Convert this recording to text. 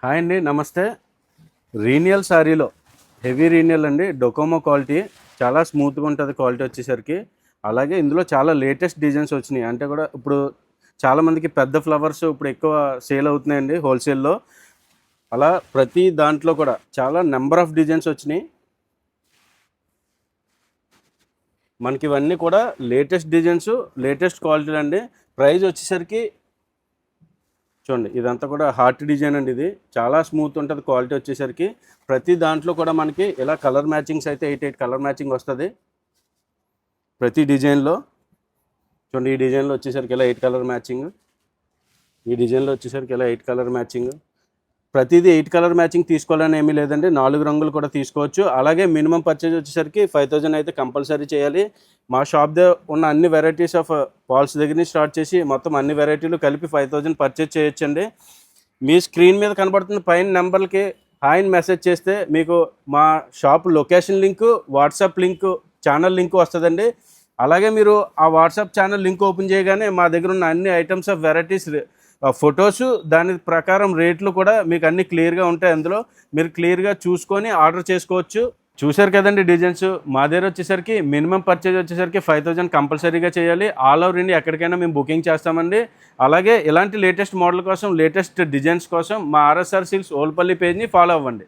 Hi అండి, నమస్తే. Renal శారీలో హెవీ రీనియల్ అండి, డొకోమో క్వాలిటీ. చాలా స్మూత్గా ఉంటుంది క్వాలిటీ వచ్చేసరికి. అలాగే ఇందులో చాలా లేటెస్ట్ డిజైన్స్ వచ్చినాయి. అంటే కూడా ఇప్పుడు చాలామందికి పెద్ద ఫ్లవర్స్ ఇప్పుడు ఎక్కువ సేల్ అవుతున్నాయండి హోల్సేల్లో. అలా ప్రతి దాంట్లో కూడా చాలా నెంబర్ ఆఫ్ డిజైన్స్ వచ్చినాయి. మనకి ఇవన్నీ కూడా లేటెస్ట్ డిజైన్స్, లేటెస్ట్ క్వాలిటీలు అండి. ప్రైస్ వచ్చేసరికి చూడండి, ఇదంతా కూడా హార్ట్ డిజైన్ అండి. ఇది చాలా స్మూత్ ఉంటుంది క్వాలిటీ వచ్చేసరికి. ప్రతి దాంట్లో కూడా మనకి ఇలా కలర్ మ్యాచింగ్స్ అయితే 8 కలర్ మ్యాచింగ్ వస్తుంది ప్రతి డిజైన్లో. చూడండి, ఈ డిజైన్లో వచ్చేసరికి ఇలా 8 కలర్ మ్యాచింగ్, ఈ డిజైన్లో వచ్చేసరికి ఇలా 8 కలర్ మ్యాచింగ్. ప్రతిదీ 8 కలర్ మ్యాచింగ్ తీసుకోవాలని ఏమీ లేదండి, 4 రంగులు కూడా తీసుకోవచ్చు. అలాగే మినిమం పర్చేజ్ వచ్చేసరికి 5000 అయితే కంపల్సరీ చేయాలి. మా షాప్ దగ్గర ఉన్న అన్ని వెరైటీస్ ఆఫ్ పాల్స్ దగ్గర నుంచి స్టార్ట్ చేసి మొత్తం అన్ని వెరైటీలు కలిపి 5000 పర్చేజ్ చేయొచ్చండి. మీ స్క్రీన్ మీద కనబడుతున్న పైన నెంబర్కి హాయ్ మెసేజ్ చేస్తే మీకు మా shop location link, WhatsApp link, channel link వస్తుందండి. అలాగే మీరు ఆ వాట్సాప్ ఛానల్ లింక్ ఓపెన్ చేయగానే మా దగ్గర ఉన్న అన్ని ఐటమ్స్ ఆఫ్ వెరైటీస్ ఫొటోసు, దాని ప్రకారం రేట్లు కూడా మీకు అన్ని క్లియర్గా ఉంటాయి. అందులో మీరు క్లియర్గా చూసుకొని ఆర్డర్ చేసుకోవచ్చు. చూశారు కదండి డిజైన్స్. మా దగ్గర వచ్చేసరికి మినిమం పర్చేజ్ వచ్చేసరికి 5000 కంపల్సరీగా చేయాలి. ఆల్ ఓవర్ ఇండియా ఎక్కడికైనా మేము బుకింగ్ చేస్తామండి. అలాగే ఇలాంటి లేటెస్ట్ మోడల్ కోసం, లేటెస్ట్ డిజైన్స్ కోసం మా ఆర్ఎస్ఆర్ సిల్క్స్ ఓల్పల్లి పేజ్ని ఫాలో అవ్వండి.